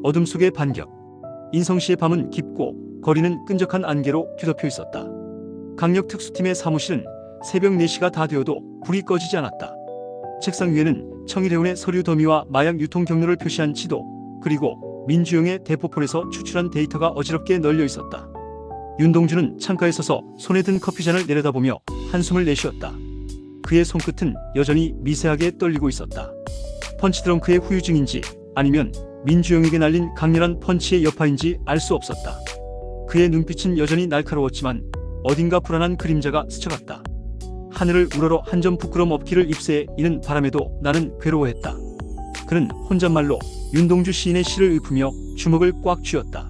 어둠 속의 반격. 인성시의 밤은 깊고 거리는 끈적한 안개로 뒤덮여 있었다. 강력 특수팀의 사무실은 새벽 4시가 다 되어도 불이 꺼지지 않았다. 책상 위에는 청일해운의 서류 더미와 마약 유통 경로를 표시한 지도, 그리고 민주영의 대포폰에서 추출한 데이터가 어지럽게 널려 있었다. 윤동주는 창가에 서서 손에 든 커피잔을 내려다보며 한숨을 내쉬었다. 그의 손끝은 여전히 미세하게 떨리고 있었다. 펀치드렁크의 후유증인지 아니면 민주영에게 날린 강렬한 펀치의 여파인지 알 수 없었다. 그의 눈빛은 여전히 날카로웠지만 어딘가 불안한 그림자가 스쳐갔다. 하늘을 우러러 한 점 부끄럼 없기를 입새에 이는 바람에도 나는 괴로워했다. 그는 혼잣말로 윤동주 시인의 시를 읊으며 주먹을 꽉 쥐었다.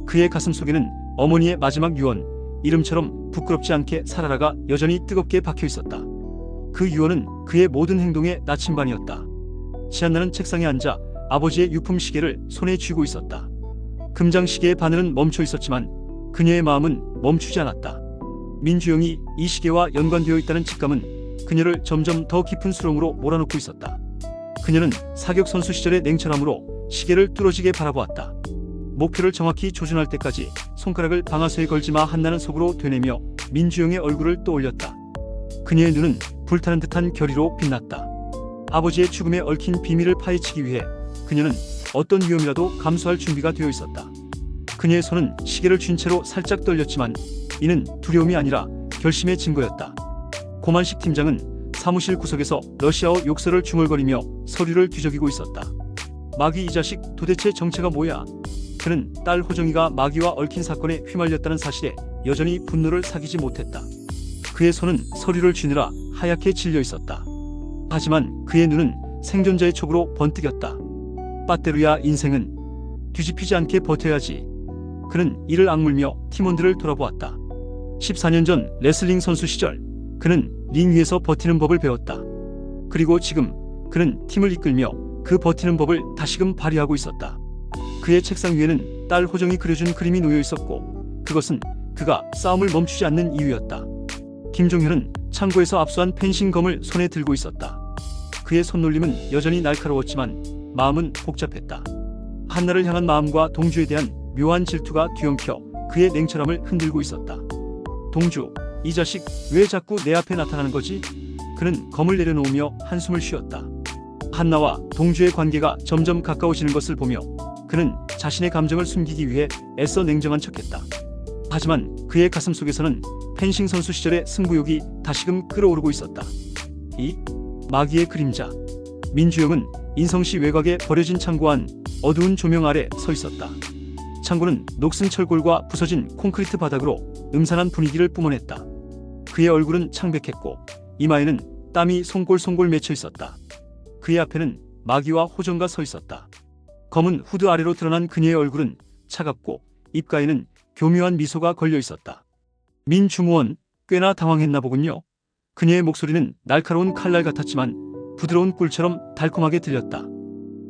그의 가슴 속에는 어머니의 마지막 유언, 이름처럼 부끄럽지 않게 살아라가 여전히 뜨겁게 박혀 있었다. 그 유언은 그의 모든 행동의 나침반이었다. 지한나는 책상에 앉아 아버지의 유품 시계를 손에 쥐고 있었다. 금장 시계의 바늘은 멈춰 있었지만 그녀의 마음은 멈추지 않았다. 민주영이 이 시계와 연관되어 있다는 직감은 그녀를 점점 더 깊은 수렁으로 몰아넣고 있었다. 그녀는 사격 선수 시절의 냉철함으로 시계를 뚫어지게 바라보았다. 목표를 정확히 조준할 때까지 손가락을 방아쇠에 걸지 마 한나는 속으로 되뇌며 민주영의 얼굴을 떠올렸다. 그녀의 눈은 불타는 듯한 결의로 빛났다. 아버지의 죽음에 얽힌 비밀을 파헤치기 위해 그녀는 어떤 위험이라도 감수할 준비가 되어 있었다. 그녀의 손은 시계를 쥔 채로 살짝 떨렸지만 이는 두려움이 아니라 결심의 증거였다. 고만식 팀장은 사무실 구석에서 러시아어 욕설을 중얼거리며 서류를 뒤적이고 있었다. 마귀 이 자식 도대체 정체가 뭐야? 그는 딸 호정이가 마귀와 얽힌 사건에 휘말렸다는 사실에 여전히 분노를 사귀지 못했다. 그의 손은 서류를 쥐느라 하얗게 질려 있었다. 하지만 그의 눈은 생존자의 촉으로 번뜩였다. 빠떼루야 인생은 뒤집히지 않게 버텨야지. 그는 이를 악물며 팀원들을 돌아보았다. 14년 전 레슬링 선수 시절 그는 링 위에서 버티는 법을 배웠다. 그리고 지금 그는 팀을 이끌며 그 버티는 법을 다시금 발휘하고 있었다. 그의 책상 위에는 딸 호정이 그려준 그림이 놓여 있었고 그것은 그가 싸움을 멈추지 않는 이유였다. 김종현은 창고에서 압수한 펜싱검을 손에 들고 있었다. 그의 손놀림은 여전히 날카로웠지만 마음은 복잡했다. 한나를 향한 마음과 동주에 대한 묘한 질투가 뒤엉켜 그의 냉철함을 흔들고 있었다. 동주, 이 자식 왜 자꾸 내 앞에 나타나는 거지? 그는 검을 내려놓으며 한숨을 쉬었다. 한나와 동주의 관계가 점점 가까워지는 것을 보며 그는 자신의 감정을 숨기기 위해 애써 냉정한 척했다. 하지만 그의 가슴 속에서는 펜싱 선수 시절의 승부욕이 다시금 끓어오르고 있었다. 이 마귀의 그림자. 민주영은 인성시 외곽에 버려진 창고 안 어두운 조명 아래 서 있었다. 창고는 녹슨 철골과 부서진 콘크리트 바닥으로 음산한 분위기를 뿜어냈다. 그의 얼굴은 창백했고 이마에는 땀이 송골송골 맺혀 있었다. 그의 앞에는 마귀와 호정가 서 있었다. 검은 후드 아래로 드러난 그녀의 얼굴은 차갑고 입가에는 교묘한 미소가 걸려 있었다. 민중무원, 꽤나 당황했나 보군요. 그녀의 목소리는 날카로운 칼날 같았지만 부드러운 꿀처럼 달콤하게 들렸다.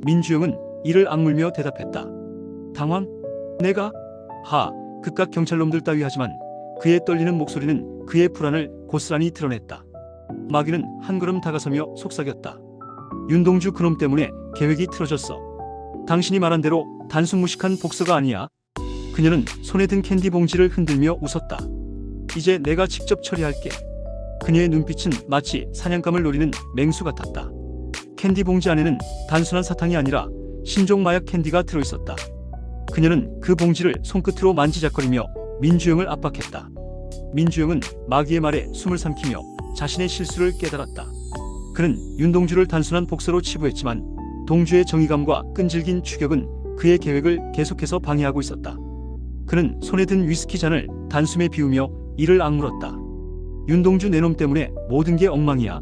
민주영은 이를 악물며 대답했다. 당황? 내가? 그깟 경찰놈들 따위 하지만 그의 떨리는 목소리는 그의 불안을 고스란히 드러냈다. 마귀는 한 걸음 다가서며 속삭였다. 윤동주 그놈 때문에 계획이 틀어졌어. 당신이 말한 대로 단순 무식한 복서가 아니야. 그녀는 손에 든 캔디 봉지를 흔들며 웃었다. 이제 내가 직접 처리할게. 그녀의 눈빛은 마치 사냥감을 노리는 맹수 같았다. 캔디 봉지 안에는 단순한 사탕이 아니라 신종 마약 캔디가 들어있었다. 그녀는 그 봉지를 손끝으로 만지작거리며 민주영을 압박했다. 민주영은 마귀의 말에 숨을 삼키며 자신의 실수를 깨달았다. 그는 윤동주를 단순한 복서로 치부했지만 동주의 정의감과 끈질긴 추격은 그의 계획을 계속해서 방해하고 있었다. 그는 손에 든 위스키 잔을 단숨에 비우며 이를 악물었다. 윤동주 내놈 때문에 모든 게 엉망이야.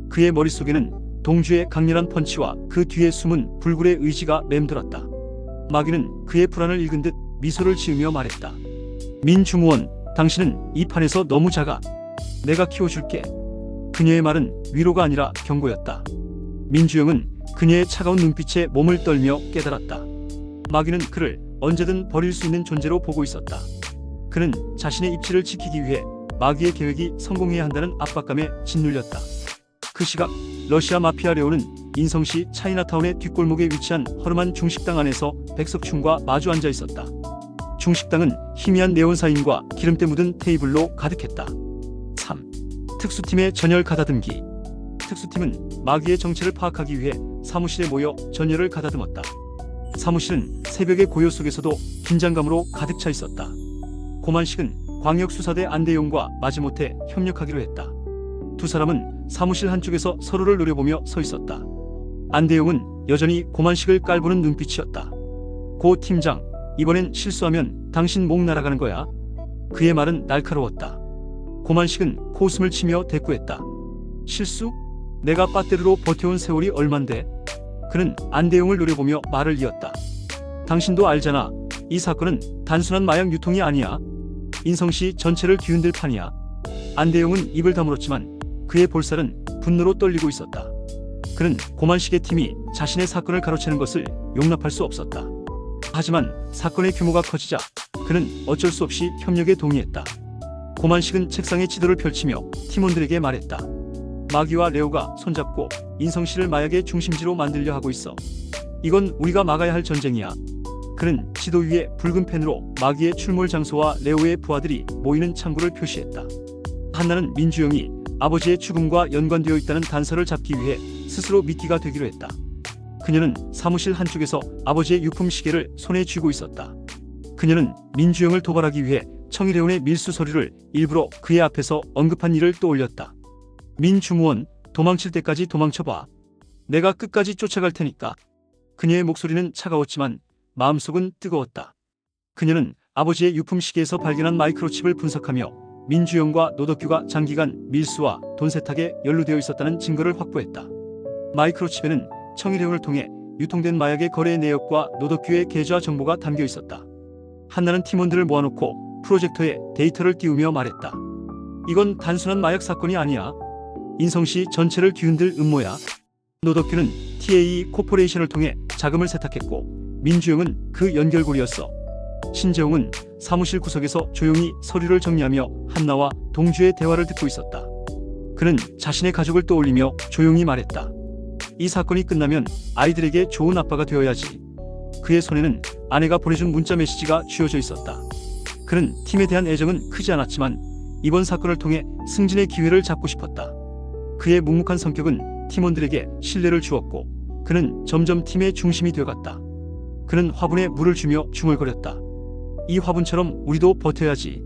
그의 머릿속에는 동주의 강렬한 펀치와 그 뒤에 숨은 불굴의 의지가 맴돌았다. 마귀는 그의 불안을 읽은 듯 미소를 지으며 말했다. 민중무원, 당신은 이 판에서 너무 작아. 내가 키워줄게. 그녀의 말은 위로가 아니라 경고였다. 민주영은 그녀의 차가운 눈빛에 몸을 떨며 깨달았다. 마귀는 그를 언제든 버릴 수 있는 존재로 보고 있었다. 그는 자신의 입지를 지키기 위해 마귀의 계획이 성공해야 한다는 압박감에 짓눌렸다. 그 시각 러시아 마피아 레오는 인성시 차이나타운의 뒷골목에 위치한 허름한 중식당 안에서 백석춘과 마주 앉아 있었다. 중식당은 희미한 네온사인과 기름때 묻은 테이블로 가득했다. 3. 특수팀의 전열 가다듬기. 특수팀은 마귀의 정체를 파악하기 위해 사무실에 모여 전열을 가다듬었다. 사무실은 새벽의 고요 속에서도 긴장감으로 가득 차 있었다. 고만식은 광역수사대 안대용과 마지못해 협력하기로 했다. 두 사람은 사무실 한쪽에서 서로를 노려보며 서 있었다. 안대용은 여전히 고만식을 깔보는 눈빛이었다. 고 팀장, 이번엔 실수하면 당신 목 날아가는 거야. 그의 말은 날카로웠다. 고만식은 코웃음을 치며 대꾸했다. 실수? 내가 빠떼르로 버텨온 세월이 얼만데? 그는 안대용을 노려보며 말을 이었다. 당신도 알잖아. 이 사건은 단순한 마약 유통이 아니야. 인성시 전체를 뒤흔들 판이야. 안대용은 입을 다물었지만 그의 볼살은 분노로 떨리고 있었다. 그는 고만식의 팀이 자신의 사건을 가로채는 것을 용납할 수 없었다. 하지만 사건의 규모가 커지자 그는 어쩔 수 없이 협력에 동의했다. 고만식은 책상에 지도를 펼치며 팀원들에게 말했다. 마귀와 레오가 손잡고 인성시를 마약의 중심지로 만들려 하고 있어. 이건 우리가 막아야 할 전쟁이야. 그는 지도 위에 붉은 펜으로 마귀의 출몰 장소와 레오의 부하들이 모이는 창구를 표시했다. 한나는 민주영이 아버지의 죽음과 연관되어 있다는 단서를 잡기 위해 스스로 미끼가 되기로 했다. 그녀는 사무실 한쪽에서 아버지의 유품 시계를 손에 쥐고 있었다. 그녀는 민주영을 도발하기 위해 청일회원의 밀수 서류를 일부러 그의 앞에서 언급한 일을 떠올렸다. 민주무원, 도망칠 때까지 도망쳐봐. 내가 끝까지 쫓아갈 테니까. 그녀의 목소리는 차가웠지만 마음속은 뜨거웠다. 그녀는 아버지의 유품 시계에서 발견한 마이크로칩을 분석하며 민주영과 노덕규가 장기간 밀수와 돈 세탁에 연루되어 있었다는 증거를 확보했다. 마이크로칩에는 청일회원을 통해 유통된 마약의 거래 내역과 노덕규의 계좌 정보가 담겨 있었다. 한나는 팀원들을 모아놓고 프로젝터에 데이터를 띄우며 말했다. 이건 단순한 마약 사건이 아니야. 인성시 전체를 뒤흔들 음모야. 노덕규는 TA 코퍼레이션을 통해 자금을 세탁했고 민주영은 그 연결고리였어. 신재홍은 사무실 구석에서 조용히 서류를 정리하며 한나와 동주의 대화를 듣고 있었다. 그는 자신의 가족을 떠올리며 조용히 말했다. 이 사건이 끝나면 아이들에게 좋은 아빠가 되어야지. 그의 손에는 아내가 보내준 문자 메시지가 쥐어져 있었다. 그는 팀에 대한 애정은 크지 않았지만 이번 사건을 통해 승진의 기회를 잡고 싶었다. 그의 묵묵한 성격은 팀원들에게 신뢰를 주었고 그는 점점 팀의 중심이 되어갔다. 그는 화분에 물을 주며 중얼거렸다. 이 화분처럼 우리도 버텨야지.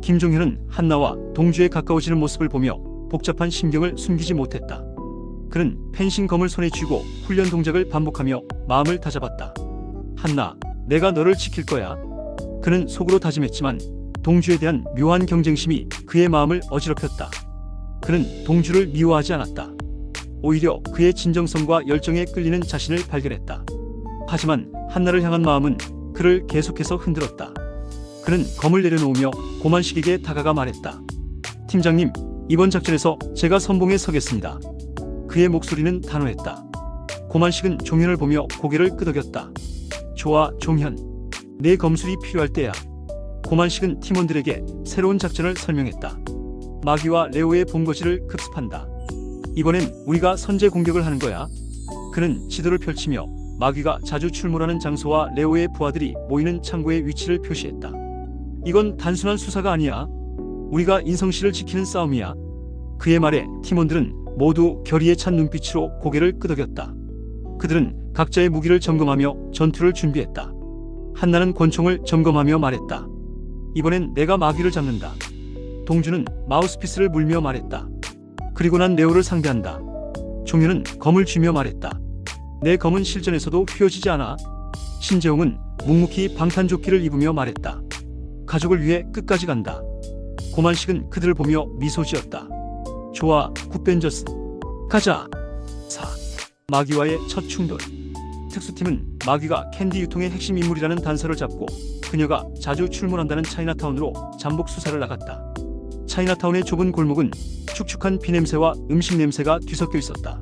김종현은 한나와 동주에 가까워지는 모습을 보며 복잡한 심경을 숨기지 못했다. 그는 펜싱검을 손에 쥐고 훈련 동작을 반복하며 마음을 다잡았다. 한나, 내가 너를 지킬 거야. 그는 속으로 다짐했지만 동주에 대한 묘한 경쟁심이 그의 마음을 어지럽혔다. 그는 동주를 미워하지 않았다. 오히려 그의 진정성과 열정에 끌리는 자신을 발견했다. 하지만 한나를 향한 마음은 그를 계속해서 흔들었다. 그는 검을 내려놓으며 고만식에게 다가가 말했다. 팀장님, 이번 작전에서 제가 선봉에 서겠습니다. 그의 목소리는 단호했다. 고만식은 종현을 보며 고개를 끄덕였다. 좋아, 종현. 내 검술이 필요할 때야. 고만식은 팀원들에게 새로운 작전을 설명했다. 마귀와 레오의 본거지를 급습한다. 이번엔 우리가 선제 공격을 하는 거야. 그는 지도를 펼치며 마귀가 자주 출몰하는 장소와 레오의 부하들이 모이는 창구의 위치를 표시했다. 이건 단순한 수사가 아니야. 우리가 인성시를 지키는 싸움이야. 그의 말에 팀원들은 모두 결의에 찬 눈빛으로 고개를 끄덕였다. 그들은 각자의 무기를 점검하며 전투를 준비했다. 한나는 권총을 점검하며 말했다. 이번엔 내가 마귀를 잡는다. 동주는 마우스피스를 물며 말했다. 그리고 난 레오를 상대한다. 종현은 검을 쥐며 말했다. 내 검은 실전에서도 휘어지지 않아. 신재홍은 묵묵히 방탄조끼를 입으며 말했다. 가족을 위해 끝까지 간다. 고만식은 그들을 보며 미소 지었다. 좋아, 굿벤저스. 가자. 4. 마귀와의 첫 충돌. 특수팀은 마귀가 캔디 유통의 핵심 인물이라는 단서를 잡고 그녀가 자주 출몰한다는 차이나타운으로 잠복 수사를 나갔다. 차이나타운의 좁은 골목은 축축한 피냄새와 음식 냄새가 뒤섞여 있었다.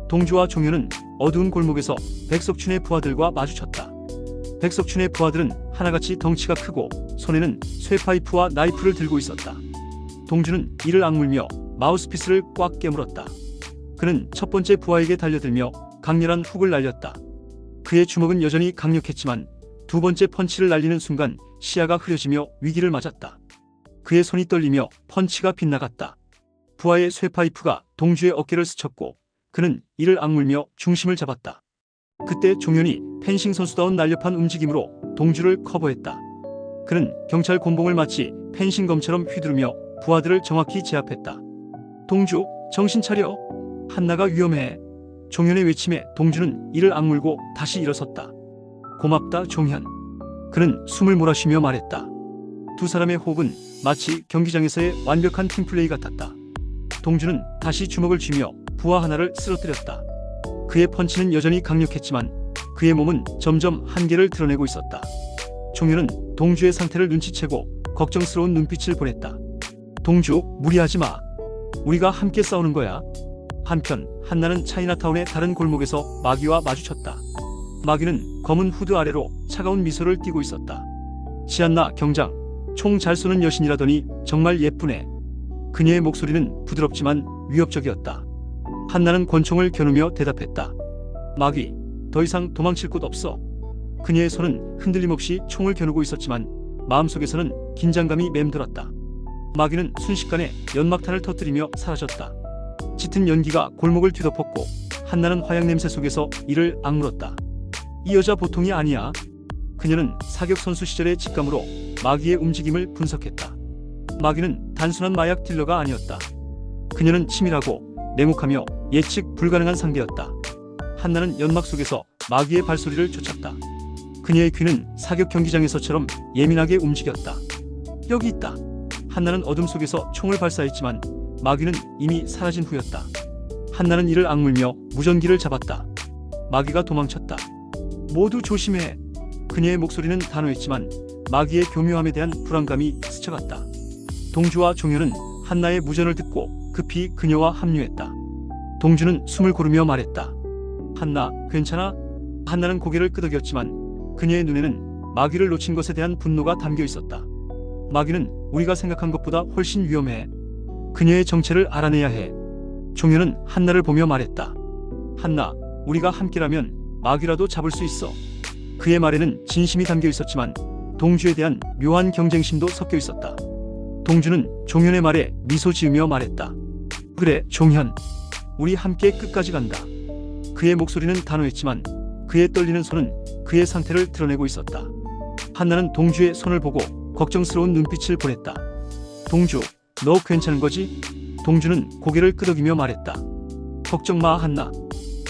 동주와 종현은 어두운 골목에서 백석춘의 부하들과 마주쳤다. 백석춘의 부하들은 하나같이 덩치가 크고 손에는 쇠파이프와 나이프를 들고 있었다. 동주는 이를 악물며 마우스피스를 꽉 깨물었다. 그는 첫 번째 부하에게 달려들며 강렬한 훅을 날렸다. 그의 주먹은 여전히 강력했지만 두 번째 펀치를 날리는 순간 시야가 흐려지며 위기를 맞았다. 그의 손이 떨리며 펀치가 빗나갔다. 부하의 쇠파이프가 동주의 어깨를 스쳤고 그는 이를 악물며 중심을 잡았다. 그때 종현이 펜싱 선수다운 날렵한 움직임으로 동주를 커버했다. 그는 경찰 곤봉을 마치 펜싱검처럼 휘두르며 부하들을 정확히 제압했다. 동주, 정신 차려. 한나가 위험해. 종현의 외침에 동주는 이를 악물고 다시 일어섰다. 고맙다, 종현. 그는 숨을 몰아쉬며 말했다. 두 사람의 호흡은 마치 경기장에서의 완벽한 팀플레이 같았다. 동주는 다시 주먹을 쥐며 부하 하나를 쓰러뜨렸다. 그의 펀치는 여전히 강력했지만 그의 몸은 점점 한계를 드러내고 있었다. 종현은 동주의 상태를 눈치채고 걱정스러운 눈빛을 보냈다. 동주, 무리하지 마. 우리가 함께 싸우는 거야. 한편 한나는 차이나타운의 다른 골목에서 마귀와 마주쳤다. 마귀는 검은 후드 아래로 차가운 미소를 띠고 있었다. 지안나 경장, 총 잘 쏘는 여신이라더니 정말 예쁘네. 그녀의 목소리는 부드럽지만 위협적이었다. 한나는 권총을 겨누며 대답했다. 마귀, 더 이상 도망칠 곳 없어. 그녀의 손은 흔들림 없이 총을 겨누고 있었지만 마음속에서는 긴장감이 맴돌았다. 마귀는 순식간에 연막탄을 터뜨리며 사라졌다. 짙은 연기가 골목을 뒤덮었고 한나는 화약 냄새 속에서 이를 악물었다. 이 여자 보통이 아니야. 그녀는 사격 선수 시절의 직감으로 마귀의 움직임을 분석했다. 마귀는 단순한 마약 딜러가 아니었다. 그녀는 치밀하고 냉혹하며 예측 불가능한 상대였다. 한나는 연막 속에서 마귀의 발소리를 쫓았다. 그녀의 귀는 사격 경기장에서처럼 예민하게 움직였다. 여기 있다. 한나는 어둠 속에서 총을 발사했지만 마귀는 이미 사라진 후였다. 한나는 이를 악물며 무전기를 잡았다. 마귀가 도망쳤다. 모두 조심해. 그녀의 목소리는 단호했지만 마귀의 교묘함에 대한 불안감이 스쳐갔다. 동주와 종현은 한나의 무전을 듣고 급히 그녀와 합류했다. 동주는 숨을 고르며 말했다. 한나, 괜찮아? 한나는 고개를 끄덕였지만 그녀의 눈에는 마귀를 놓친 것에 대한 분노가 담겨 있었다. 마귀는 우리가 생각한 것보다 훨씬 위험해. 그녀의 정체를 알아내야 해. 종현은 한나를 보며 말했다. 한나, 우리가 함께라면 마귀라도 잡을 수 있어. 그의 말에는 진심이 담겨 있었지만 동주에 대한 묘한 경쟁심도 섞여 있었다. 동주는 종현의 말에 미소 지으며 말했다. 그래, 종현. 우리 함께 끝까지 간다. 그의 목소리는 단호했지만 그의 떨리는 손은 그의 상태를 드러내고 있었다. 한나는 동주의 손을 보고 걱정스러운 눈빛을 보냈다. 동주, 너 괜찮은 거지? 동주는 고개를 끄덕이며 말했다. 걱정 마, 한나.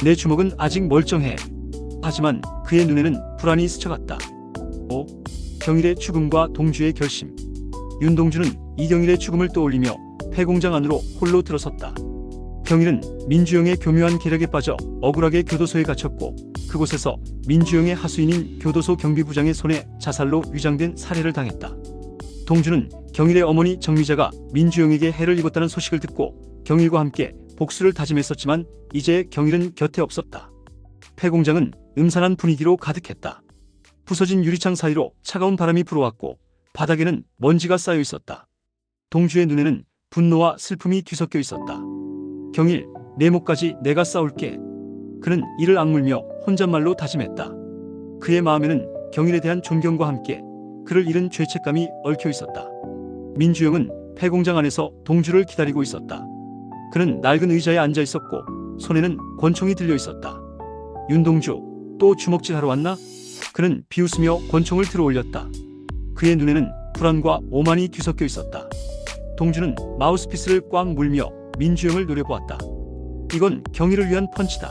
내 주먹은 아직 멀쩡해. 하지만 그의 눈에는 불안이 스쳐갔다. 경일의 죽음과 동주의 결심. 윤동주는 이경일의 죽음을 떠올리며 폐공장 안으로 홀로 들어섰다. 경일은 민주영의 교묘한 계략에 빠져 억울하게 교도소에 갇혔고 그곳에서 민주영의 하수인인 교도소 경비부장의 손에 자살로 위장된 살해를 당했다. 동주는 경일의 어머니 정미자가 민주영에게 해를 입었다는 소식을 듣고 경일과 함께 복수를 다짐했었지만 이제 경일은 곁에 없었다. 폐공장은 음산한 분위기로 가득했다. 부서진 유리창 사이로 차가운 바람이 불어왔고 바닥에는 먼지가 쌓여 있었다. 동주의 눈에는 분노와 슬픔이 뒤섞여 있었다. 경일, 내 목까지 내가 싸울게. 그는 이를 악물며 혼잣말로 다짐했다. 그의 마음에는 경일에 대한 존경과 함께 그를 잃은 죄책감이 얽혀 있었다. 민주영은 폐공장 안에서 동주를 기다리고 있었다. 그는 낡은 의자에 앉아 있었고 손에는 권총이 들려 있었다. 윤동주, 또 주먹질하러 왔나? 그는 비웃으며 권총을 들어 올렸다. 그의 눈에는 불안과 오만이 뒤섞여 있었다. 동주는 마우스피스를 꽉 물며 민주영을 노려보았다. 이건 경일을 위한 펀치다.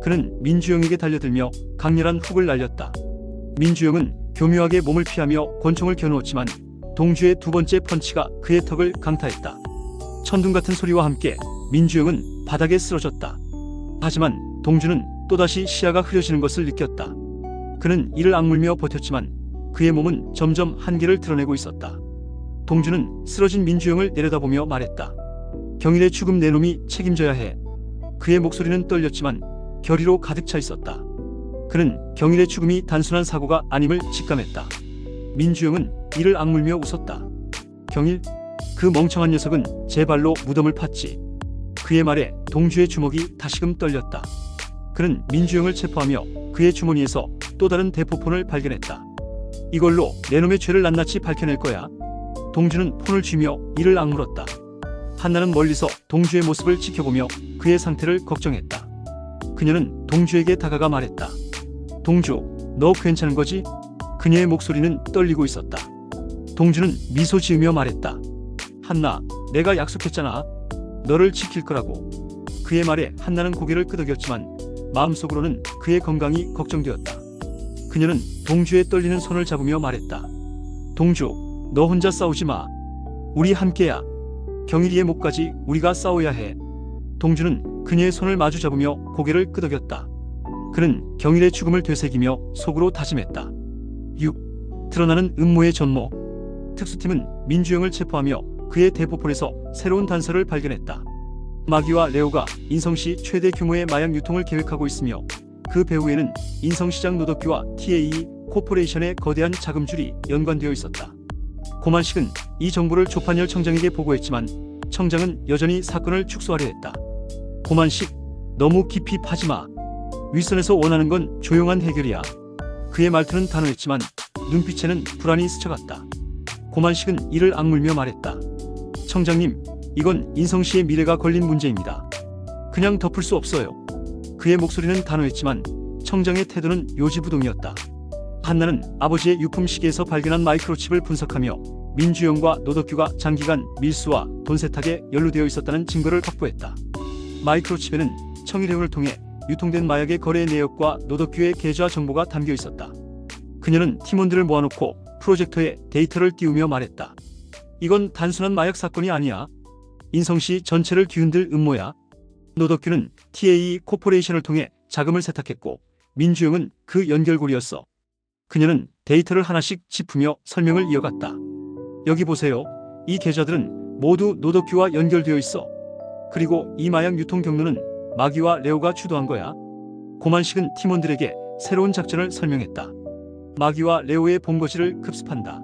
그는 민주영에게 달려들며 강렬한 훅을 날렸다. 민주영은 교묘하게 몸을 피하며 권총을 겨누었지만 동주의 두 번째 펀치가 그의 턱을 강타했다. 천둥 같은 소리와 함께 민주영은 바닥에 쓰러졌다. 하지만 동주는 또다시 시야가 흐려지는 것을 느꼈다. 그는 이를 악물며 버텼지만 그의 몸은 점점 한계를 드러내고 있었다. 동주는 쓰러진 민주영을 내려다보며 말했다. 경일의 죽음 내 놈이 책임져야 해. 그의 목소리는 떨렸지만 결의로 가득 차 있었다. 그는 경일의 죽음이 단순한 사고가 아님을 직감했다. 민주영은 이를 악물며 웃었다. 경일, 그 멍청한 녀석은 제 발로 무덤을 팠지. 그의 말에 동주의 주먹이 다시금 떨렸다. 그는 민주영을 체포하며 그의 주머니에서 또 다른 대포폰을 발견했다. 이걸로 내 놈의 죄를 낱낱이 밝혀낼 거야. 동주는 폰을 쥐며 이를 악물었다. 한나는 멀리서 동주의 모습을 지켜보며 그의 상태를 걱정했다. 그녀는 동주에게 다가가 말했다. 동주, 너 괜찮은 거지? 그녀의 목소리는 떨리고 있었다. 동주는 미소 지으며 말했다. 한나, 내가 약속했잖아. 너를 지킬 거라고. 그의 말에 한나는 고개를 끄덕였지만 마음속으로는 그의 건강이 걱정되었다. 그녀는 동주의 떨리는 손을 잡으며 말했다. 동주, 너 혼자 싸우지 마. 우리 함께야. 경일이의 목까지 우리가 싸워야 해. 동주는 그녀의 손을 마주 잡으며 고개를 끄덕였다. 그는 경일의 죽음을 되새기며 속으로 다짐했다. 6. 드러나는 음모의 전모. 특수팀은 민주영을 체포하며 그의 대포폰에서 새로운 단서를 발견했다. 마귀와 레오가 인성시 최대 규모의 마약 유통을 계획하고 있으며 그 배후에는 인성시장 노덕규와 TAE 코퍼레이션의 거대한 자금줄이 연관되어 있었다. 고만식은 이 정보를 조판열 청장에게 보고했지만 청장은 여전히 사건을 축소하려 했다. 고만식, 너무 깊이 파지마. 윗선에서 원하는 건 조용한 해결이야. 그의 말투는 단호했지만 눈빛에는 불안이 스쳐갔다. 고만식은 이를 악물며 말했다. 청장님, 이건 인성시의 미래가 걸린 문제입니다. 그냥 덮을 수 없어요. 그의 목소리는 단호했지만 청장의 태도는 요지부동이었다. 한나는 아버지의 유품 시계에서 발견한 마이크로칩을 분석하며 민주영과 노덕규가 장기간 밀수와 돈 세탁에 연루되어 있었다는 증거를 확보했다. 마이크로칩에는 청일회원을 통해 유통된 마약의 거래 내역과 노덕규의 계좌 정보가 담겨 있었다. 그녀는 팀원들을 모아놓고 프로젝터에 데이터를 띄우며 말했다. 이건 단순한 마약 사건이 아니야. 인성시 전체를 뒤흔들 음모야. 노덕규는 TAE 코퍼레이션을 통해 자금을 세탁했고 민주영은 그 연결고리였어. 그녀는 데이터를 하나씩 짚으며 설명을 이어갔다. 여기 보세요. 이 계좌들은 모두 노덕규와 연결되어 있어. 그리고 이 마약 유통 경로는 마귀와 레오가 주도한 거야. 고만식은 팀원들에게 새로운 작전을 설명했다. 마귀와 레오의 본거지를 급습한다.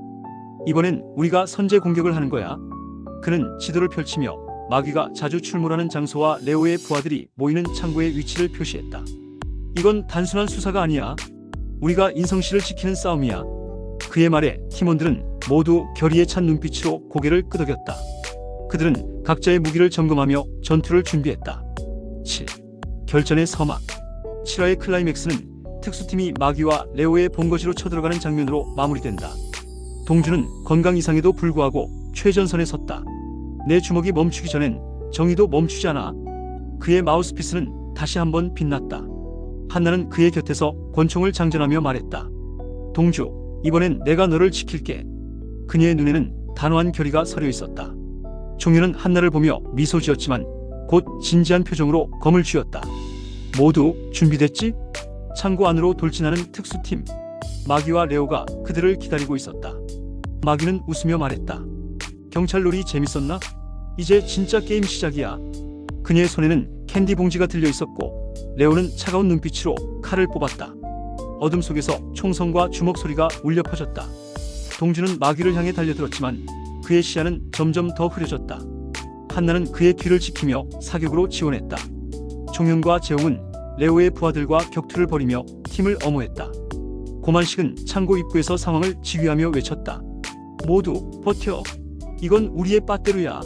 이번엔 우리가 선제 공격을 하는 거야. 그는 지도를 펼치며 마귀가 자주 출몰하는 장소와 레오의 부하들이 모이는 창고의 위치를 표시했다. 이건 단순한 수사가 아니야. 우리가 인성시를 지키는 싸움이야. 그의 말에 팀원들은 모두 결의에 찬 눈빛으로 고개를 끄덕였다. 그들은 각자의 무기를 점검하며 전투를 준비했다. 7. 결전의 서막. 7화의 클라이맥스는 특수팀이 마귀와 레오의 본거지로 쳐들어가는 장면으로 마무리된다. 동주는 건강 이상에도 불구하고 최전선에 섰다. 내 주먹이 멈추기 전엔 정의도 멈추지 않아. 그의 마우스피스는 다시 한번 빛났다. 한나는 그의 곁에서 권총을 장전하며 말했다. 동주, 이번엔 내가 너를 지킬게. 그녀의 눈에는 단호한 결의가 서려 있었다. 종현은 한나를 보며 미소 지었지만 곧 진지한 표정으로 검을 쥐었다. 모두 준비됐지? 창고 안으로 돌진하는 특수팀. 마귀와 레오가 그들을 기다리고 있었다. 마귀는 웃으며 말했다. 경찰놀이 재밌었나? 이제 진짜 게임 시작이야. 그녀의 손에는 캔디 봉지가 들려 있었고 레오는 차가운 눈빛으로 칼을 뽑았다. 어둠 속에서 총성과 주먹 소리가 울려 퍼졌다. 동주는 마귀를 향해 달려들었지만 그의 시야는 점점 더 흐려졌다. 한나는 그의 뒤를 지키며 사격으로 지원했다. 종현과 재홍은 레오의 부하들과 격투를 벌이며 팀을 엄호했다. 고만식은 창고 입구에서 상황을 지휘하며 외쳤다. 모두 버텨. 이건 우리의 빠떼루야.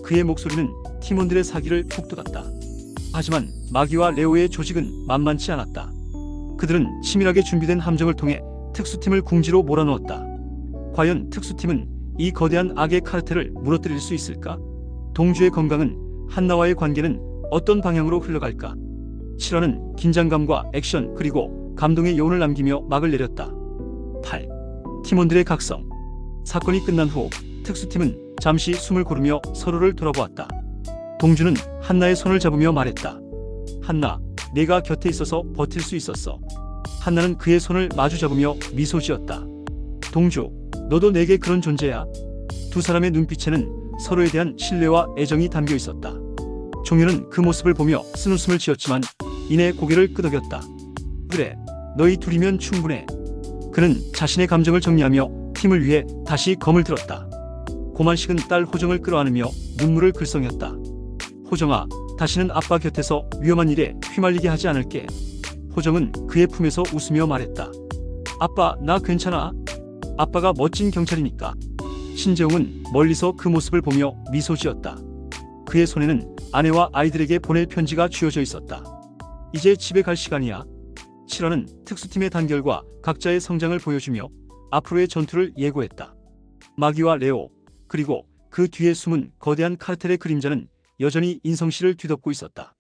그의 목소리는 팀원들의 사기를 푹 돋았다. 하지만 마귀와 레오의 조직은 만만치 않았다. 그들은 치밀하게 준비된 함정을 통해 특수팀을 궁지로 몰아넣었다. 과연 특수팀은 이 거대한 악의 카르텔을 무너뜨릴 수 있을까? 동주의 건강은 한나와의 관계는 어떤 방향으로 흘러갈까? 7화는 긴장감과 액션 그리고 감동의 여운을 남기며 막을 내렸다. 8. 팀원들의 각성. 사건이 끝난 후 특수팀은 잠시 숨을 고르며 서로를 돌아보았다. 동주는 한나의 손을 잡으며 말했다. 한나, 내가 곁에 있어서 버틸 수 있었어. 한나는 그의 손을 마주 잡으며 미소 지었다. 동주, 너도 내게 그런 존재야. 두 사람의 눈빛에는 서로에 대한 신뢰와 애정이 담겨 있었다. 종현은 그 모습을 보며 쓴웃음을 지었지만 이내 고개를 끄덕였다. 그래, 너희 둘이면 충분해. 그는 자신의 감정을 정리하며 팀을 위해 다시 검을 들었다. 고만식은 딸 호정을 끌어안으며 눈물을 글썽였다. 호정아, 다시는 아빠 곁에서 위험한 일에 휘말리게 하지 않을게. 호정은 그의 품에서 웃으며 말했다. 아빠, 나 괜찮아. 아빠가 멋진 경찰이니까. 신재웅은 멀리서 그 모습을 보며 미소 지었다. 그의 손에는 아내와 아이들에게 보낼 편지가 쥐어져 있었다. 이제 집에 갈 시간이야. 7화는 특수팀의 단결과 각자의 성장을 보여주며 앞으로의 전투를 예고했다. 마기와 레오, 그리고 그 뒤에 숨은 거대한 카르텔의 그림자는 여전히 인성씨를 뒤덮고 있었다.